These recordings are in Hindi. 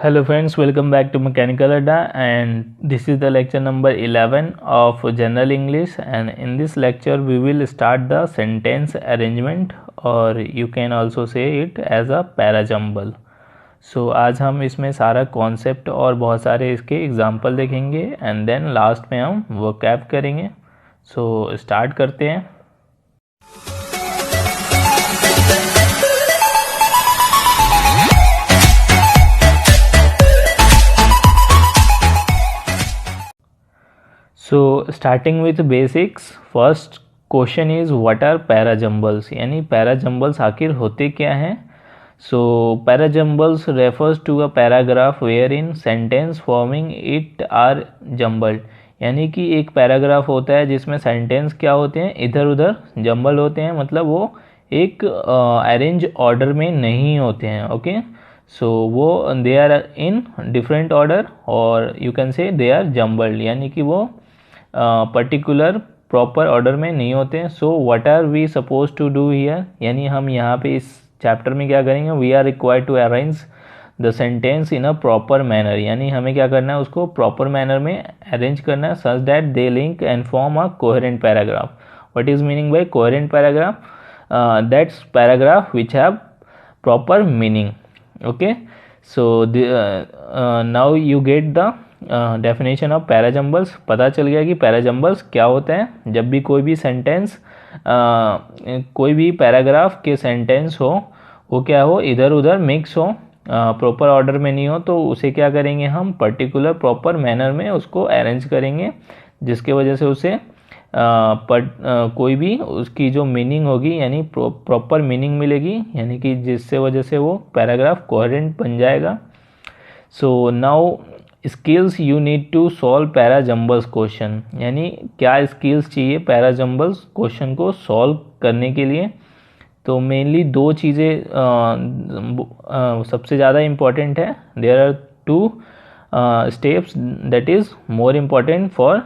Hello friends, welcome back to Mechanical Adda, and this is the lecture number 11 of General English. And in this lecture we will start the sentence arrangement, or you can also say it as a parajumble. So आज हम इसमें सारा कॉन्सेप्ट और बहुत सारे इसके एग्जाम्पल देखेंगे एंड देन लास्ट में हम वर्कआउट करेंगे. सो स्टार्ट करते हैं. So starting with basics, first question is what are parajumbles, यानी parajumbles आखिर होते क्या हैं. So parajumbles refers to a paragraph wherein sentence forming it are jumbled, यानी कि एक पैराग्राफ होता है जिसमें सेंटेंस क्या होते हैं, इधर उधर जंबल होते हैं, मतलब वो एक अरेंज ऑर्डर में नहीं होते हैं. ओके, सो वो they are in different order, और you can say they are jumbled, यानी कि वो पर्टिकुलर प्रॉपर ऑर्डर में नहीं होते हैं. So what are we suppose to do here, यानी हम यहाँ पे इस चैप्टर में क्या करेंगे, we are required to arrange the sentence in a proper manner, यानी हमें क्या करना है, उसको प्रॉपर मैनर में अरेंज करना है such that they link and form a coherent paragraph. What is meaning bye coherent paragraph? That's paragraph which have proper meaning. Okay, so now you get the definition of parajumbles. पता चल गया कि पैराजम्बल्स क्या होते हैं. जब भी कोई भी सेंटेंस कोई भी पैराग्राफ के सेंटेंस हो, वो क्या हो, इधर उधर मिक्स हो, प्रॉपर ऑर्डर में नहीं हो, तो उसे क्या करेंगे, हम पर्टिकुलर प्रॉपर मैनर में उसको अरेंज करेंगे, जिसके वजह से उसे कोई भी उसकी जो मीनिंग होगी, यानी प्रॉपर मीनिंग मिलेगी, यानी कि जिससे वजह से वो पैराग्राफ कोहेरेंट बन जाएगा. So now skills you need to solve parajumbles question, यानी क्या स्किल्स चाहिए पैराजम्बल्स क्वेश्चन को सॉल्व करने के लिए. तो मेनली दो चीज़ें सबसे ज़्यादा इम्पॉर्टेंट है. There are two steps that is more important for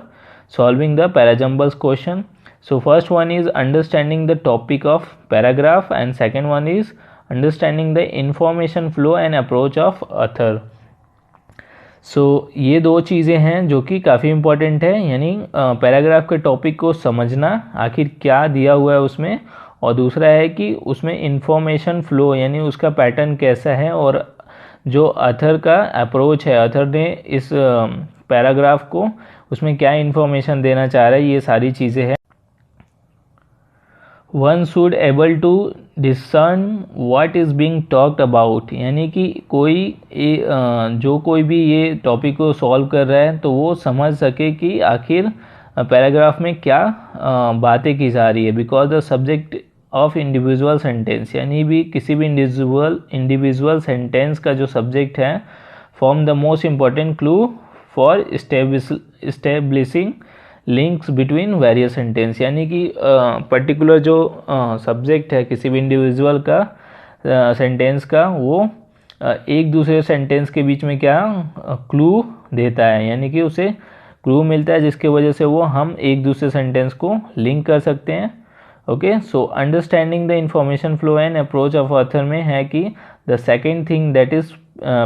solving the parajumbles question. So first one is understanding the topic of paragraph, and second one is understanding the information flow and approach of author. So ये दो चीज़ें हैं जो कि काफ़ी इम्पॉर्टेंट है, यानी पैराग्राफ के टॉपिक को समझना, आखिर क्या दिया हुआ है उसमें, और दूसरा है कि उसमें इंफॉर्मेशन फ्लो, यानी उसका पैटर्न कैसा है, और जो ऑथर का अप्रोच है, ऑथर ने इस पैराग्राफ को उसमें क्या इन्फॉर्मेशन देना चाह रहा है, ये सारी चीज़ें हैं. One should able to discern what is being talked about, यानी कि जो कोई भी ये टॉपिक को सॉल्व कर रहा है, तो वो समझ सके कि आखिर पैराग्राफ में क्या बातें की जा रही है. Because the subject of individual sentence, यानी भी किसी भी इंडिविजुअल सेंटेंस का जो सब्जेक्ट है, form the most important clue for establishing links between various sentence, यानी कि पर्टिकुलर जो सब्जेक्ट है किसी भी इंडिविजुअल का सेंटेंस का, वो एक दूसरे सेंटेंस के बीच में क्या क्लू देता है, यानी कि उसे क्लू मिलता है जिसके वजह से वो हम एक दूसरे सेंटेंस को लिंक कर सकते हैं. Okay, so understanding the information flow and approach of author में है कि the second thing that is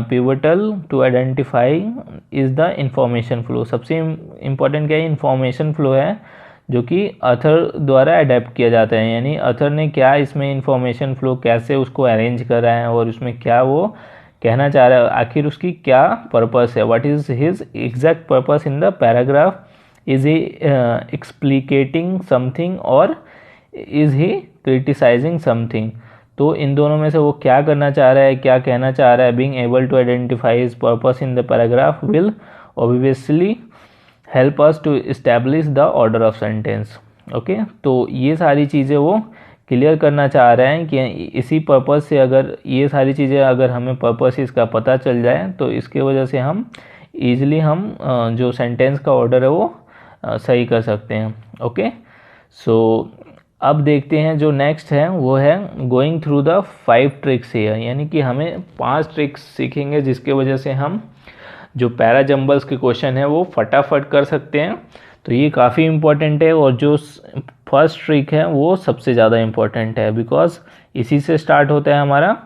pivotal to identify is the information flow. सबसे इम्पॉर्टेंट क्या है, इंफॉर्मेशन फ्लो है, जो कि ऑथर द्वारा अडेप्ट किया जाता है, यानी ऑथर ने क्या इसमें इंफॉर्मेशन फ्लो कैसे उसको अरेंज करा है, और उसमें क्या वो कहना चाह रहा है, आखिर उसकी क्या पर्पस है, what is his exact purpose in the paragraph. Is he explicating something और इज़ ही क्रिटिसाइजिंग समथिंग. तो इन दोनों में से वो क्या करना चाह रहा है, क्या कहना चाह रहा है. Being able to identify his purpose in the paragraph will obviously help us to establish the order of sentence. Okay, तो ये सारी चीज़ें वो क्लियर करना चाह रहे हैं कि इसी पर्पस से, अगर ये सारी चीज़ें अगर हमें पर्पस इसका पता चल जाए, तो इसके वजह से हम ईजिली हम जो सेंटेंस का ऑर्डर है वो सही कर सकते हैं. ओके, सो अब देखते हैं जो नेक्स्ट है, वो है going through the 5 tricks here, यानी कि हमें 5 ट्रिक्स सीखेंगे जिसके वजह से हम जो पैराजम्बल्स के क्वेश्चन है वो फटाफट कर सकते हैं. तो ये काफ़ी इम्पोर्टेंट है, और जो फर्स्ट ट्रिक है वो सबसे ज़्यादा इम्पोर्टेंट है, बिकॉज इसी से स्टार्ट होता है हमारा.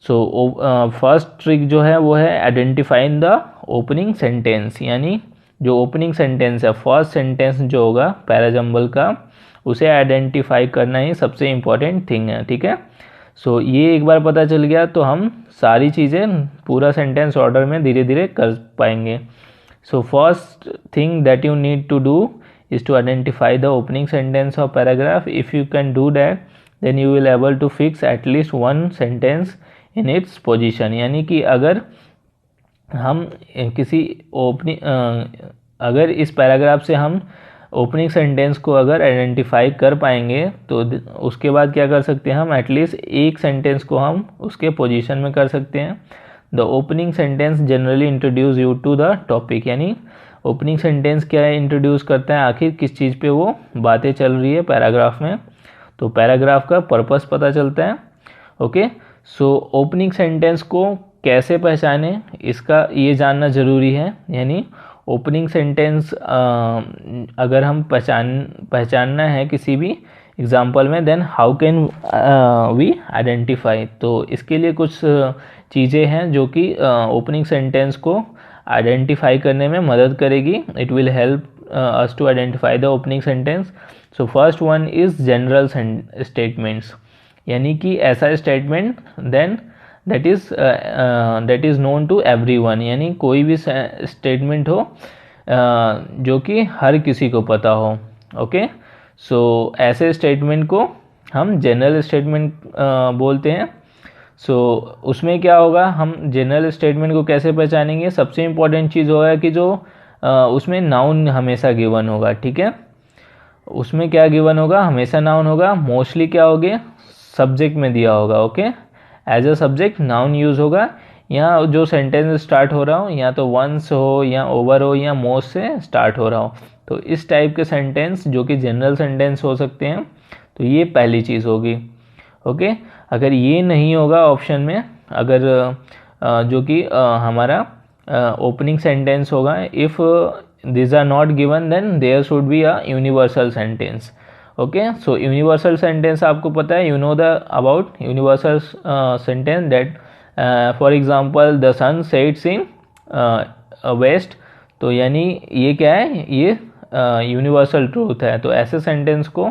सो फर्स्ट ट्रिक जो है वो है आइडेंटिफाइंग द ओपनिंग सेंटेंस, यानी जो ओपनिंग सेंटेंस है, फर्स्ट सेंटेंस जो होगा पैराजंबल का, उसे आइडेंटिफाई करना ही सबसे इम्पॉर्टेंट थिंग है, ठीक है। सो ये एक बार पता चल गया तो हम सारी चीज़ें पूरा सेंटेंस ऑर्डर में धीरे धीरे कर पाएंगे। So first thing that you need to do is to identify the opening sentence of paragraph. If you can do that, then you will able to fix at least one sentence in its position. यानी कि अगर हम किसी अगर इस पैराग्राफ से हम ओपनिंग सेंटेंस को अगर आइडेंटिफाई कर पाएंगे तो उसके बाद क्या कर सकते हैं, हम एटलीस्ट एक सेंटेंस को हम उसके पोजीशन में कर सकते हैं। The opening sentence generally introduce you to the topic, यानी ओपनिंग सेंटेंस क्या इंट्रोड्यूस करता है, आखिर किस चीज़ पे वो बातें चल रही है पैराग्राफ में, तो पैराग्राफ का पर्पस पता चलता है। ओके, सो ओपनिंग सेंटेंस को कैसे पहचाने, इसका ये जानना ज़रूरी है। यानी ओपनिंग सेंटेंस अगर हम पहचानना है किसी भी एग्जाम्पल में, then how can we identify, तो इसके लिए कुछ चीज़ें हैं जो कि ओपनिंग सेंटेंस को आइडेंटिफाई करने में मदद करेगी। It will help us to identify the opening sentence. So first one is general statements, यानी कि ऐसा statement then that is known to everyone, यानी कोई भी स्टेटमेंट हो जो कि हर किसी को पता हो। ओके, सो ऐसे स्टेटमेंट को हम जनरल स्टेटमेंट बोलते हैं। सो उसमें क्या होगा, हम जनरल स्टेटमेंट को कैसे पहचानेंगे, सबसे इम्पोर्टेंट चीज़ होगा कि जो उसमें नाउन हमेशा गिवन होगा, ठीक है। उसमें क्या गिवन होगा, हमेशा नाउन होगा। मोस्टली क्या होगे, सब्जेक्ट में दिया होगा। Okay, as a subject noun use होगा। यहाँ जो सेंटेंस स्टार्ट हो रहा हो या तो वंस हो या ओवर हो या मोस्ट से स्टार्ट हो रहा हो, तो इस टाइप के सेंटेंस जो कि जनरल सेंटेंस हो सकते हैं, तो ये पहली चीज़ होगी। ओके, अगर ये नहीं होगा ऑप्शन में, अगर जो कि हमारा ओपनिंग सेंटेंस होगा, if this are not given then there should be a universal sentence. Okay, so universal sentence आपको पता है, you know the about universal sentence that for example the sun sets in west, तो यानी ये क्या है, ये यूनिवर्सल ट्रूथ है, तो ऐसे सेंटेंस को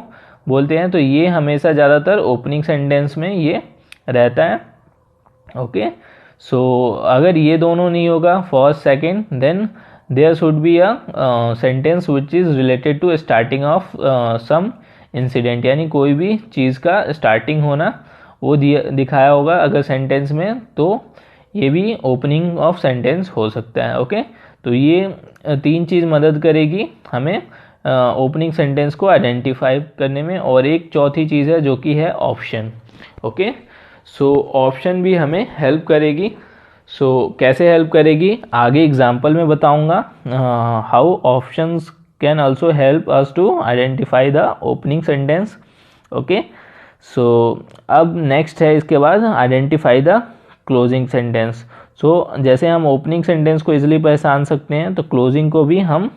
बोलते हैं। तो ये हमेशा ज़्यादातर ओपनिंग सेंटेंस में ये रहता है। ओके, सो अगर ये दोनों नहीं होगा, first second, then there should be a sentence which is related to starting of some incident, यानी कोई भी चीज़ का स्टार्टिंग होना वो दिखाया होगा अगर सेंटेंस में, तो ये भी ओपनिंग ऑफ सेंटेंस हो सकता है। ओके, तो ये तीन चीज़ मदद करेगी हमें ओपनिंग सेंटेंस को आइडेंटिफाई करने में। और एक चौथी चीज़ है जो कि है ऑप्शन। ओके, सो ऑप्शन भी हमें हेल्प करेगी। सो कैसे हेल्प करेगी, आगे एग्जांपल में बताऊंगा। How options can also help us to identify the opening sentence. Okay, so अब नेक्स्ट है इसके बाद identify the closing sentence. So जैसे हम ओपनिंग सेंटेंस को इजीली पहचान सकते हैं, तो क्लोजिंग को भी हम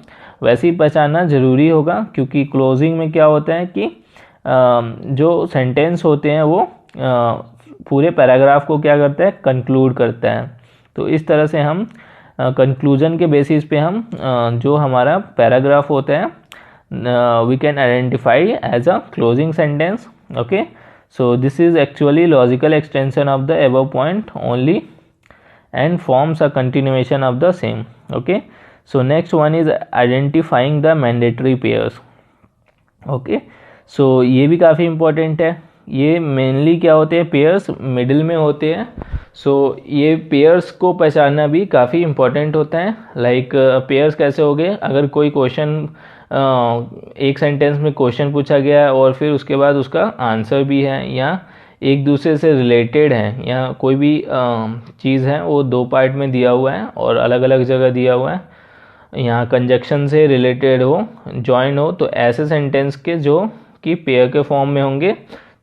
वैसे ही पहचानना ज़रूरी होगा, क्योंकि क्लोजिंग में क्या होता है कि जो सेंटेंस होते हैं वो पूरे पैराग्राफ को क्या करता है, कंक्लूड करता है। तो इस तरह से हम कंक्लूजन के बेसिस पे हम जो हमारा पैराग्राफ होता है we can identify as a closing sentence. Okay, so this is actually logical extension of the above point only and forms a continuation of the same. Okay, so next one is identifying the mandatory pairs. Okay, so ये भी काफ़ी important है। ये मेनली क्या होते हैं, पेयर्स मिडिल में होते हैं। सो ये पेयर्स को पहचानना भी काफ़ी इम्पोर्टेंट होता है। लाइक पेयर्स कैसे हो गए, अगर कोई क्वेश्चन एक सेंटेंस में क्वेश्चन पूछा गया और फिर उसके बाद उसका आंसर भी है, या एक दूसरे से रिलेटेड है, या कोई भी चीज़ है वो दो पार्ट में दिया हुआ है और अलग अलग जगह दिया हुआ है, यहाँ कंजक्शन से रिलेटेड हो, जॉइन हो, तो ऐसे सेंटेंस के जो कि पेयर के फॉर्म में होंगे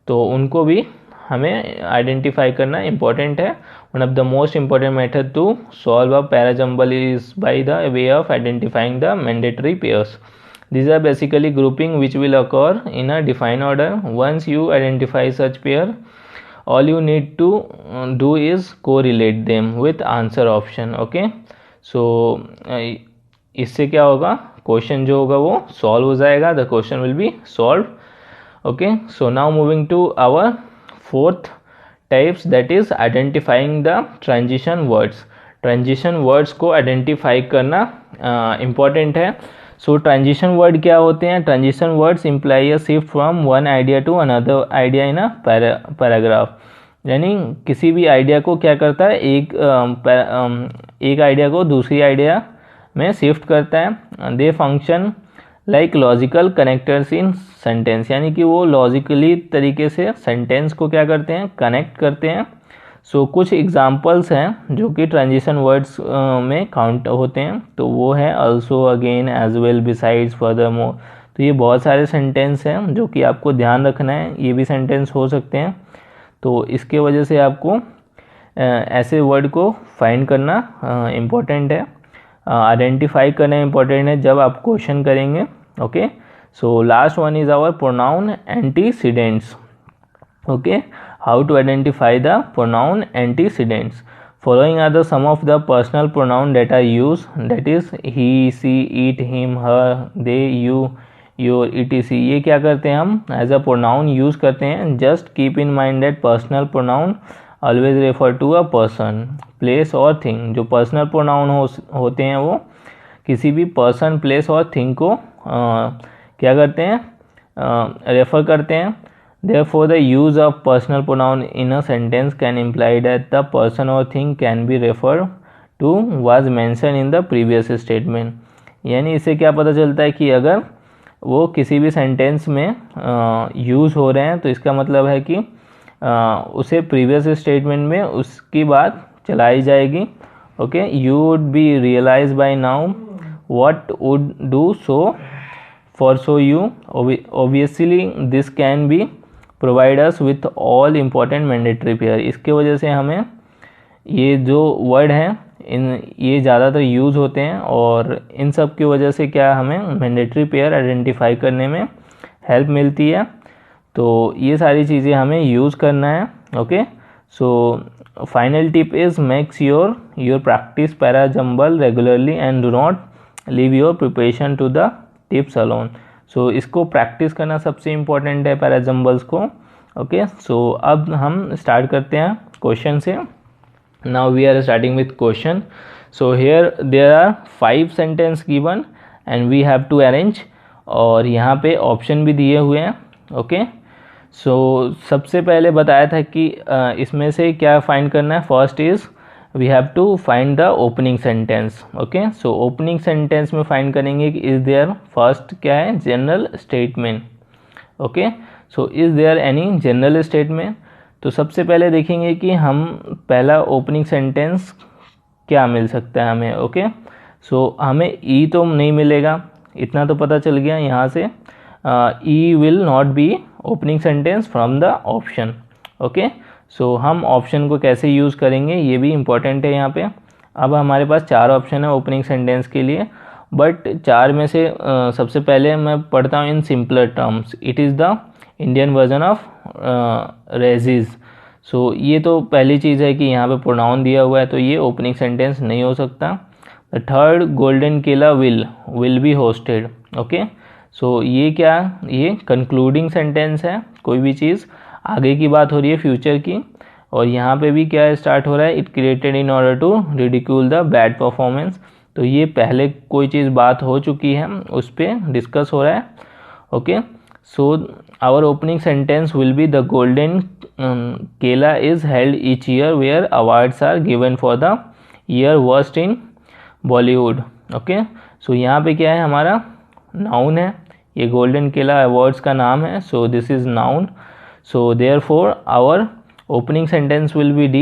तो उनको भी हमें आइडेंटिफाई करना इम्पॉर्टेंट है। One of the most important method to solve a parajumble is by the way of identifying the mandatory pairs. These are basically grouping which will occur in a defined order. Once you identify such pair, all you need to do is को relate them with answer option. Okay, so इससे क्या होगा, क्वेश्चन जो होगा वो सॉल्व हो जाएगा. The question will be solve. Okay, so now moving to our fourth types, that is identifying the transition words. Transition words को आइडेंटिफाई करना इम्पॉर्टेंट है. सो ट्रांजिशन वर्ड क्या होते हैं? Transition words imply a shift from one idea to another idea in a paragraph. यानी किसी भी आइडिया को क्या करता है, एक आइडिया को दूसरी आइडिया में शिफ्ट करता है. दे फंक्शन लाइक लॉजिकल कनेक्टर्स इन सेंटेंस, यानी कि वो लॉजिकली तरीके से सेंटेंस को क्या करते हैं, कनेक्ट करते हैं. सो कुछ एग्जाम्पल्स हैं जो कि ट्रांजिशन वर्ड्स में काउंट होते हैं, तो वो है also, again, as well, besides, furthermore. तो ये बहुत सारे सेंटेंस हैं जो कि आपको ध्यान रखना है. ये भी सेंटेंस हो सकते हैं, तो इसके वजह से आपको ऐसे वर्ड को फाइंड करना इम्पोर्टेंट है, आइडेंटिफाई करना इम्पोर्टेंट है जब आप क्वेश्चन करेंगे. Okay, so last one is our pronoun antecedents. Okay, how to identify the pronoun antecedents. Following are the some of the personal pronoun that are used, that is he, she, it, him, her, they, you, your, etc. ये क्या करते हैं, हम as a pronoun use करते हैं. Just keep in mind that personal pronoun always refer to a person, place और thing. जो personal pronoun होते हैं वो किसी भी person, place और thing को क्या करते हैं, रेफर करते हैं. Therefore, the use of personal pronoun in a sentence can imply that the person or thing can be referred to was mentioned in the previous statement. यानी इससे क्या पता चलता है कि अगर वो किसी भी सेंटेंस में यूज़ हो रहे हैं तो इसका मतलब है कि उसे प्रीवियस स्टेटमेंट में उसकी बात चलाई जाएगी. Okay, you would be realize by now what would do so for so you. Obviously this can be provide us with all important mandatory pair. इसके वजह से हमें ये जो वर्ड हैं ये ज़्यादातर यूज़ होते हैं और इन सब की वजह से क्या हमें मैंडेटरी पेयर आइडेंटिफाई करने में हेल्प मिलती है. तो ये सारी चीज़ें हमें यूज़ करना है. Okay, so final tip is makes your practice para jumble regularly and do not leave your preparation to the tips alone. So इसको प्रैक्टिस करना सबसे इम्पोर्टेंट है पैराजम्बल्स को. ओके, सो अब हम स्टार्ट करते हैं क्वेश्चन से. Now we are starting with question. So here there are 5 sentence given and we have to arrange, और यहाँ पे ऑप्शन भी दिए हुए हैं. ओके, सो सबसे पहले बताया था कि इसमें से क्या फाइंड करना है. First is we have to find the opening sentence. okay, so opening sentence में find करेंगे कि is there, first क्या है, general statement. okay, so is there any general statement. तो सबसे पहले देखेंगे कि हम पहला opening sentence क्या मिल सकता है हमें. ओके, सो हमें ई तो नहीं मिलेगा, इतना तो पता चल गया यहाँ से. E will not be opening sentence from the option. Okay, so हम ऑप्शन को कैसे यूज़ करेंगे ये भी इम्पॉर्टेंट है यहाँ पे. अब हमारे पास 4 ऑप्शन है ओपनिंग सेंटेंस के लिए, बट 4 में से सबसे पहले मैं पढ़ता हूँ in simpler terms. It is the Indian version of Razzies. So ये तो पहली चीज़ है कि यहाँ पे प्रोनाउन दिया हुआ है तो ये ओपनिंग सेंटेंस नहीं हो सकता. द थर्ड, गोल्डन केला विल बी होस्टेड. ओके, सो ये क्या, ये कंक्लूडिंग सेंटेंस है. कोई भी चीज़ आगे की बात हो रही है, फ्यूचर की, और यहाँ पे भी क्या स्टार्ट हो रहा है, it created in order to ridicule the bad performance. तो ये पहले कोई चीज़ बात हो चुकी है, उस पर डिस्कस हो रहा है. Okay, so our opening sentence will be the golden Kela is held each year where awards are given for the year worst in Bollywood. Okay, so यहाँ पे क्या है, हमारा नाउन है, ये गोल्डन केला अवार्ड्स का नाम है. So this is noun. So therefore our opening sentence will be D.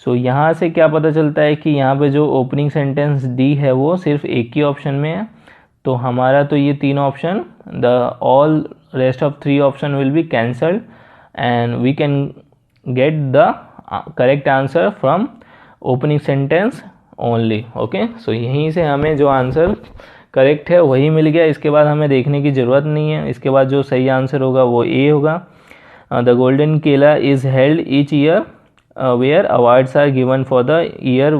So यहाँ से क्या पता चलता है कि यहाँ पे जो opening sentence D है वो सिर्फ एक ही ऑप्शन में है. तो हमारा तो ये 3 option, the all rest of 3 option will be cancelled and we can get the correct answer from opening sentence only. okay, so यहीं से हमें जो आंसर करेक्ट है वही मिल गया. इसके बाद हमें देखने की ज़रूरत नहीं है. इसके बाद जो सही आंसर होगा वो ए होगा. The golden Kela is held each year where awards are given for the year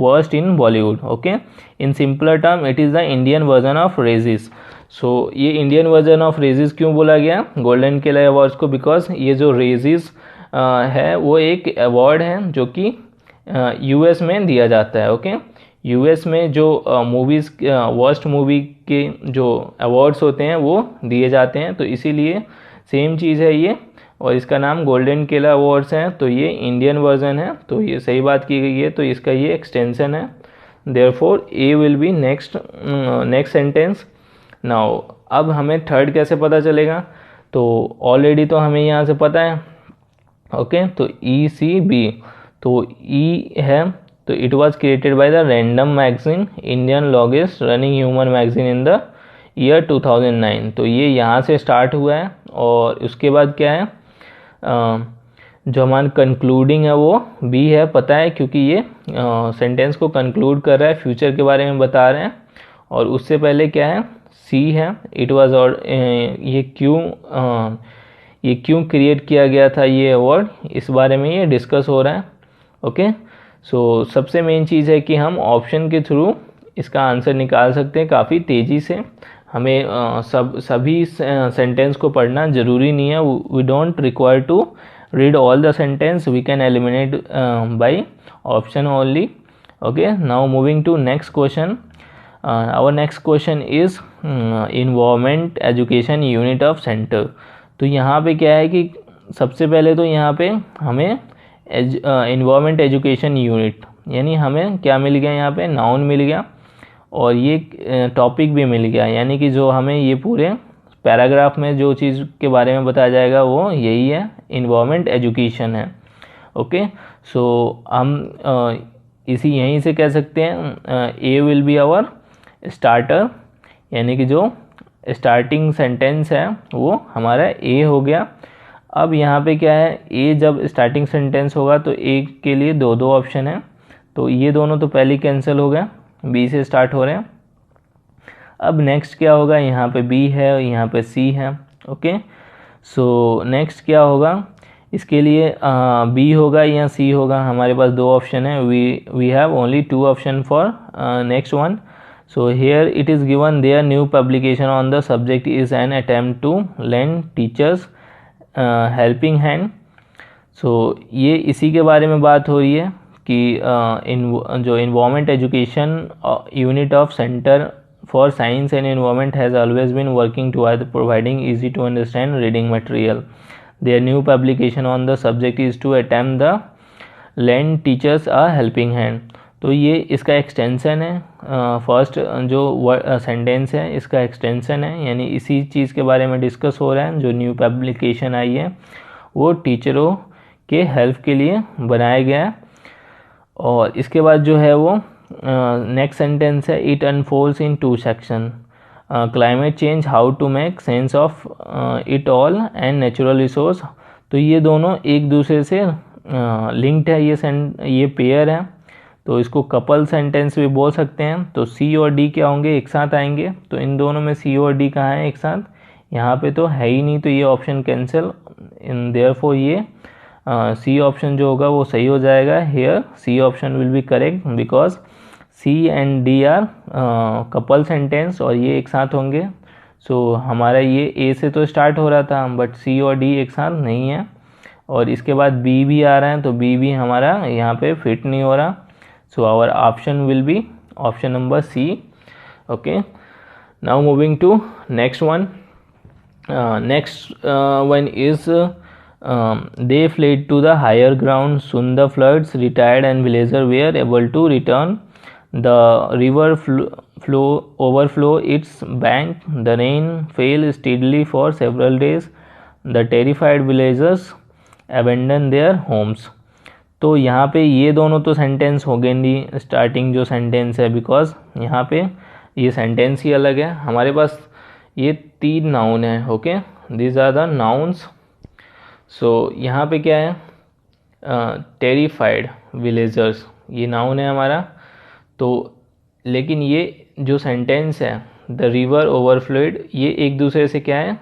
worst in Bollywood. Okay, in simpler term it is the Indian version of Razzies. So ये इंडियन वर्जन ऑफ रेजिस क्यों बोला गया गोल्डन केला अवार्ड्स को? बिकॉज ये जो रेजिस है वो एक अवार्ड है जो कि यूएस में दिया जाता है. ओके, यूएस में जो मूवीज़ वर्स्ट मूवी के जो अवार्ड्स होते हैं वो दिए जाते हैं, तो इसीलिए सेम चीज़ है ये, और इसका नाम गोल्डन केला अवार्ड्स हैं. तो ये इंडियन वर्जन है, तो ये सही बात की गई है, तो इसका ये एक्सटेंशन है. Therefore A will be next sentence. Now अब हमें थर्ड कैसे पता चलेगा? तो ऑलरेडी तो हमें यहाँ से पता है. ओके, तो ई सी बी, तो ई है तो it was created by the random magazine Indian longest running human magazine in the year 2009. तो ये यहाँ से स्टार्ट हुआ है. और उसके बाद क्या है, जो हमारा कंक्लूडिंग है वो बी है, पता है, क्योंकि ये सेंटेंस को कंक्लूड कर रहा है, फ्यूचर के बारे में बता रहे हैं. और उससे पहले क्या है, सी है, इट वाज. और ये क्यों क्रिएट किया गया था ये अवार्ड, इस बारे में ये डिस्कस हो रहा है. ओके, सो सबसे मेन चीज़ है कि हम ऑप्शन के थ्रू इसका आंसर निकाल सकते हैं काफ़ी तेज़ी से. हमें सभी सेंटेंस को पढ़ना ज़रूरी नहीं है. We don't require to read all the sentence, we can eliminate by option only. Okay, now moving to next question. Our next question is environment education unit of centre. तो यहाँ पे क्या है कि सबसे पहले तो यहाँ पे हमें इन्वायरमेंट एजुकेशन यूनिट, यानी हमें क्या मिल गया, यहाँ पे नाउन मिल गया और ये टॉपिक भी मिल गया. यानी कि जो हमें ये पूरे पैराग्राफ में जो चीज़ के बारे में बताया जाएगा वो यही है, इन्वायरमेंट एजुकेशन है. ओके, सो हम इसी यहीं से कह सकते हैं ए विल बी आवर स्टार्टर, यानी कि जो स्टार्टिंग सेंटेंस है वो हमारा ए हो गया. अब यहाँ पे क्या है, ए जब स्टार्टिंग सेंटेंस होगा तो ए के लिए दो ऑप्शन है, तो ये दोनों तो पहले कैंसिल हो गए, बी से स्टार्ट हो रहे हैं. अब नेक्स्ट क्या होगा, यहाँ पे बी है और यहाँ पे सी है. ओके, सो नेक्स्ट क्या होगा, इसके लिए बी होगा या सी होगा. हमारे पास दो ऑप्शन है, we have only two option for next one. So here it is given their new publication on the subject is an attempt to lend teachers helping hand. So ये इसी के बारे में बात हो रही है कि जो environment education unit of centre for science and environment has always been working toward providing easy to understand reading material. Their new publication on the subject is to attempt the lend teachers a helping hand. तो ये इसका एक्सटेंशन है, फर्स्ट जो सेंटेंस है इसका एक्सटेंशन है, यानी इसी चीज़ के बारे में डिस्कस हो रहा है. जो न्यू पब्लिकेशन आई है वो टीचरों के हेल्प के लिए बनाया गया है. और इसके बाद जो है वो नेक्स्ट सेंटेंस है, it unfolds in two section, climate change, how to make sense of it all and natural resource. तो ये दोनों एक दूसरे से लिंक्ड है, ये पेयर है, तो इसको कपल सेंटेंस भी बोल सकते हैं. तो सी और डी क्या होंगे, एक साथ आएंगे. तो इन दोनों में सी और डी कहाँ है एक साथ, यहाँ पे तो है ही नहीं, तो ये ऑप्शन कैंसिल. इन देयरफॉर ये सी ऑप्शन जो होगा वो सही हो जाएगा. Here C option will be correct because C and D are couple sentence और ये एक साथ होंगे. सो हमारा ये ए से तो स्टार्ट हो रहा था बट सी और डी एक साथ नहीं है. और इसके बाद बी भी आ रहा है, तो बी भी हमारा यहाँ पे फिट नहीं हो रहा. So our option will be option number C. Okay, now moving to next one. Next one is they fled to the higher ground. Soon the floods retired and villagers were able to return. The river overflow its bank. The rain fell steadily for several days. The terrified villagers abandoned their homes. तो यहाँ पे ये दोनों तो सेंटेंस हो गए नहीं, स्टार्टिंग जो सेंटेंस है, बिकॉज यहाँ पे ये सेंटेंस ही अलग है. हमारे पास ये तीन नाउन है. Okay, these are the nouns. So यहाँ पे क्या है, टेरिफाइड विलेजर्स, ये नाउन है हमारा. तो लेकिन ये जो सेंटेंस है, द रिवर ओवरफ्लोड, ये एक दूसरे से क्या है,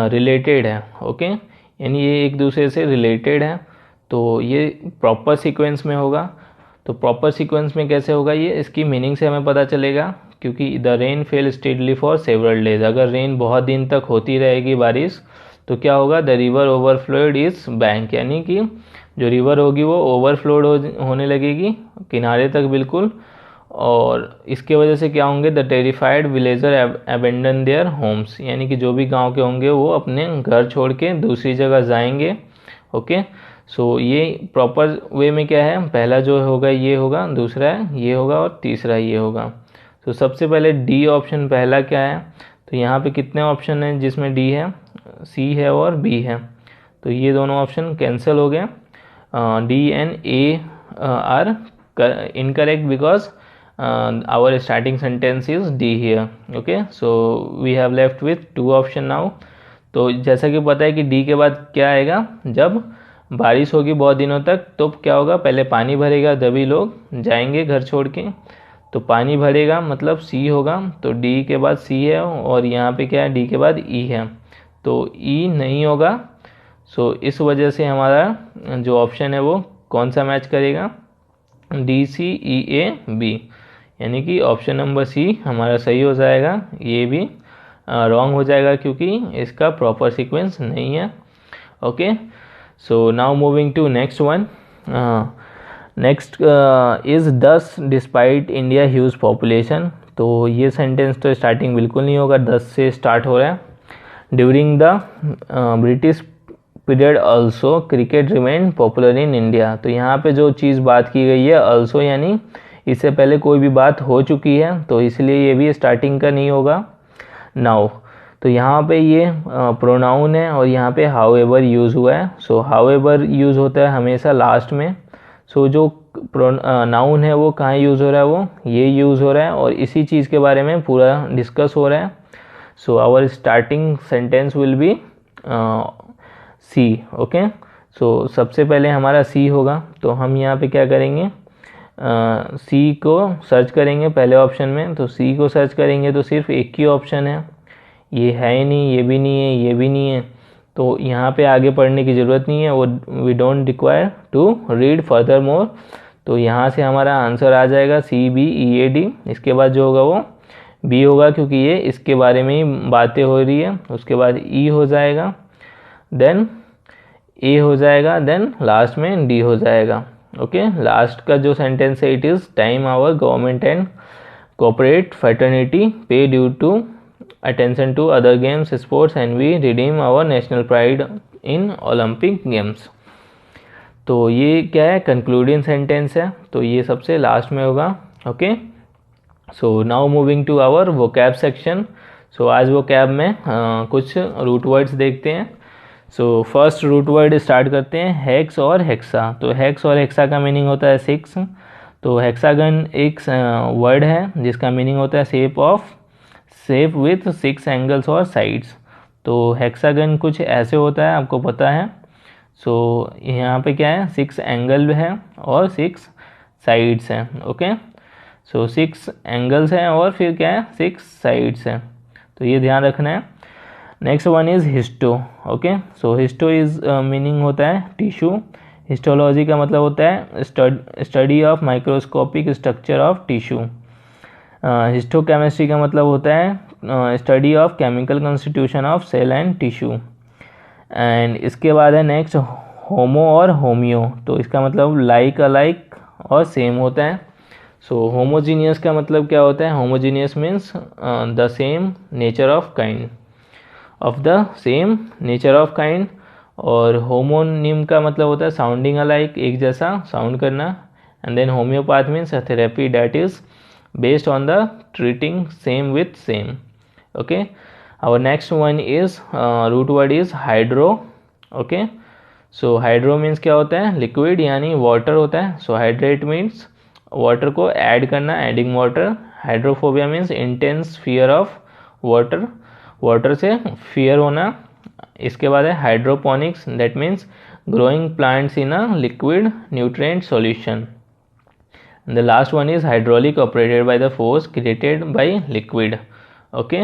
रिलेटेड है. ओके, यानी ये एक दूसरे से रिलेटेड है, तो ये प्रॉपर सीक्वेंस में होगा। तो प्रॉपर सीक्वेंस में कैसे होगा ये, इसकी मीनिंग से हमें पता चलेगा, क्योंकि the rain fail steadily for several days, अगर रेन बहुत दिन तक होती रहेगी बारिश, तो क्या होगा, the river overflowed is bank, यानी कि जो रिवर होगी वो ओवरफ्लोड होने लगेगी किनारे तक बिल्कुल, और इसके वजह से क्या होंगे, the terrified villager abandon their homes, यानी कि जो भी गांव के होंगे वो अपने घर छोड़ के दूसरी जगह जाएंगे। ओके, सो ये प्रॉपर वे में क्या है, पहला जो होगा ये होगा, दूसरा ये होगा और तीसरा ये होगा। तो सबसे पहले डी ऑप्शन पहला क्या है, तो यहाँ पे कितने ऑप्शन हैं जिसमें डी है, सी है और बी है, तो ये दोनों ऑप्शन कैंसिल हो गए। D and A R incorrect because our starting sentence is D here. Okay, so we have left with two option now. तो जैसा कि पता है कि D के बाद क्या आएगा, जब बारिश होगी बहुत दिनों तक तो क्या होगा, पहले पानी भरेगा तभी लोग जाएंगे घर छोड़ के, तो पानी भरेगा मतलब C होगा, तो D के बाद C है और यहाँ पे क्या है, D के बाद E है, तो E नहीं होगा। सो इस वजह से हमारा जो ऑप्शन है वो कौन सा मैच करेगा, DCEAB, यानी कि ऑप्शन नंबर सी हमारा सही हो जाएगा, ये भी रॉन्ग हो जाएगा क्योंकि इसका प्रॉपर सीक्वेंस नहीं है। Okay, so now moving to next one. Next is this despite India huge population, तो ये सेंटेंस तो स्टार्टिंग बिल्कुल नहीं होगा, 10 से स्टार्ट हो रहा है। During the British period also cricket remain popular in India, तो यहाँ पे जो चीज़ बात की गई है ऑल्सो, यानी इससे पहले कोई भी बात हो चुकी है, तो इसलिए ये भी स्टार्टिंग का नहीं होगा। नाउ, तो यहाँ पे ये प्रोनाउन है और यहाँ पे हाउएवर यूज़ हुआ है। सो हाउएवर यूज़ होता है हमेशा लास्ट में। सो जो नाउन है वो कहाँ यूज़ हो रहा है, वो ये यूज़ हो रहा है और इसी चीज़ के बारे में पूरा डिस्कस हो रहा है। So our starting sentence will be C. Okay, so सबसे पहले हमारा सी होगा, तो हम यहाँ पे क्या करेंगे, सी को सर्च करेंगे पहले ऑप्शन में, तो सी को सर्च करेंगे तो सिर्फ एक ही ऑप्शन है, ये है ही नहीं, ये भी नहीं है, ये भी नहीं है, तो यहाँ पे आगे पढ़ने की ज़रूरत नहीं है, वो we don't require to read further more. तो यहाँ से हमारा आंसर आ जाएगा CBEAD। इसके बाद जो होगा वो बी होगा क्योंकि ये इसके बारे में ही बातें हो रही है, उसके बाद ई हो जाएगा, देन ए हो जाएगा, देन लास्ट में डी हो जाएगा। ओके, लास्ट का जो सेंटेंस है, it is time our government and corporate fraternity pay due to attention to other games sports and we redeem our national pride in Olympic games. तो ये क्या है, कंक्लूडिंग सेंटेंस है, तो ये सबसे लास्ट में होगा। Okay, so now moving to our vocab section. So आज वोकैब में कुछ रूट वर्ड्स देखते हैं। So first root word start करते हैं, हेक्स और हेक्सा। तो हेक्स और हेक्सा का मीनिंग होता है 6। तो हेक्सागन एक वर्ड है जिसका मीनिंग होता है शेप विथ 6 एंगल्स और साइड्स। तो हेक्सागन कुछ ऐसे होता है, आपको पता है। सो यहाँ पे क्या है, 6 एंगल है और 6 साइड्स हैं। ओके, सो 6 एंगल्स हैं और फिर क्या है, 6 साइड्स हैं, तो ये ध्यान रखना है। Next one is histo. Okay, so histo is meaning होता है टिश्यू। हिस्टोलॉजी का मतलब होता है study of microscopic structure of tissue. Histochemistry का मतलब होता है study of chemical constitution of cell and tissue. And इसके बाद है नेक्स्ट होमो और होमियो। तो इसका मतलब लाइक अलाइक और सेम होता है। सो होमोजीनियस का मतलब क्या होता है, homogeneous means the same nature of kind, of the same nature of kind. और होमोनिम का मतलब होता है साउंडिंग अलाइक, एक जैसा साउंड करना। And then homeopath means a therapy that is based on the treating same with same. Okay, our next one is root word is hydro. Okay, so hydro means क्या होता है, लिक्विड यानी वाटर होता है। सो हाइड्रेट मीन्स वाटर को ऐड करना, adding water. Hydrophobia means intense fear of water, water से फियर होना। इसके बाद है hydroponics, that means growing plants in a liquid nutrient solution. The last one is hydraulic, operated by the force created by liquid. Okay,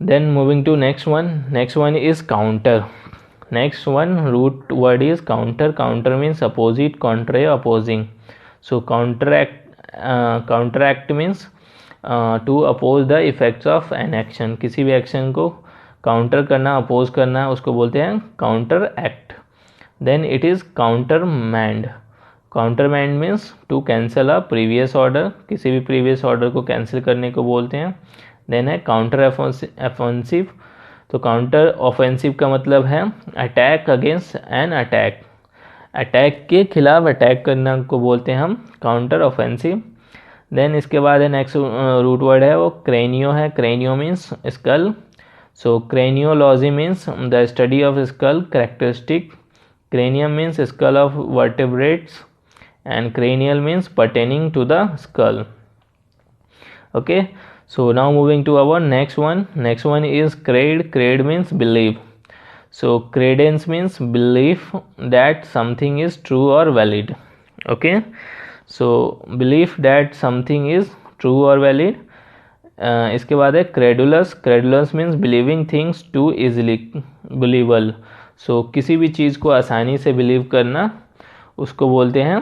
then moving to next one is counter. Next one root word is counter. Counter means opposite, contra, opposing. So counteract means to oppose the effects of an action. किसी भी एक्शन को काउंटर करना, अपोज करना, उसको बोलते हैं counteract. Then it is countermand. Countermand means to cancel a previous order. किसी भी प्रीवियस ऑर्डर को कैंसिल करने को बोलते हैं. देन है काउंटर ऑफेंसिव. तो काउंटर ऑफेंसिव का मतलब है attack against an attack. Attack के खिलाफ अटैक करना को बोलते हैं हम काउंटर ऑफेंसिव. देन इसके बाद है नेक्स्ट रूट वर्ड है वो क्रेनियो है. Cranio means skull. So craniology means the study of skull characteristic. Cranium means skull of vertebrates and cranial means pertaining to the skull. Okay, so now moving to our next one. Next one is cred. Cred means believe. So credence means belief that something is true or valid. Okay, so belief that something is true or valid. इसके बाद है credulous. Credulous means believing things too easily, believable. So किसी भी चीज़ को आसानी से बिलीव करना उसको बोलते हैं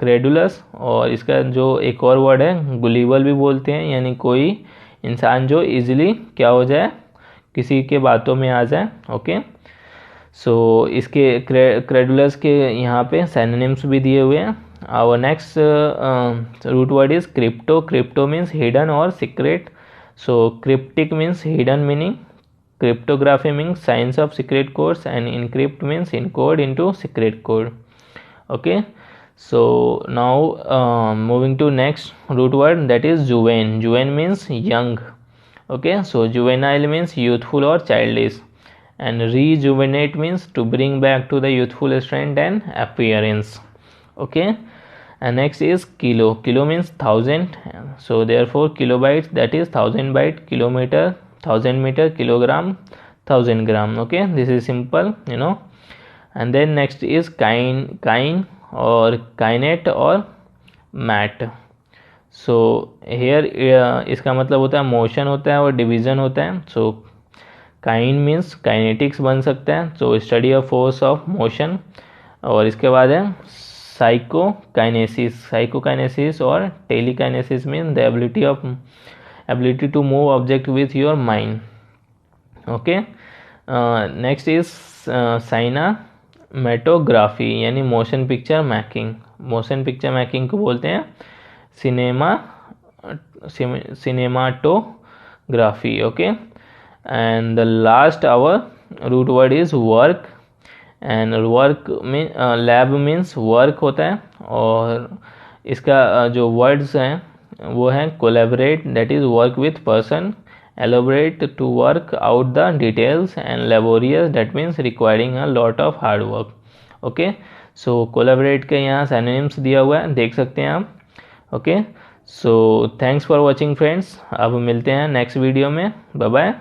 क्रेडुलस. और इसका जो एक और वर्ड है गुलीबल भी बोलते हैं, यानी कोई इंसान जो इजीली क्या हो जाए, किसी के बातों में आ जाए. ओके, सो इसके क्रेडुलस के यहाँ पे सिनोनिम्स भी दिए हुए हैं. Our next root word is crypto. Crypto means hidden और secret. So cryptic means hidden meaning. Cryptography means science of secret codes and encrypt means encode into secret code. Okay, so now moving to next root word, that is juven. Juven means young. Okay, so juvenile means youthful or childish, and rejuvenate means to bring back to the youthful strength and appearance. Okay, and next is kilo. Kilo means 1000. So therefore kilobytes, that is 1000 byte. Kilometer 1000 meter. Kilogram 1000 gram. Okay, this is simple, you know. And then next is kine और काइनेट और मैट. सो हेयर इसका मतलब होता है मोशन होता है और डिवीज़न होता है. सो काइन मीन्स काइनेटिक्स बन सकता है, so study of force of motion. और इसके बाद है साइकोकाइनेसिस. साइकोकाइनेसिस और telekinesis mean the ability to move object with your mind. Okay, next is cinematography यानी motion picture making. Motion picture making को बोलते हैं cinematography. Okay, and the last our root word is work. And work में लैब मीन्स वर्क होता है. और इसका जो वर्ड्स हैं वो हैं collaborate, that is work with person. Elaborate, to work out the details. And laborious, that means requiring a lot of hard work. Okay, so collaborate के यहाँ synonyms दिया हुआ है, देख सकते हैं आप. Okay, so thanks for watching friends. अब मिलते हैं नेक्स्ट वीडियो में. Bye bye.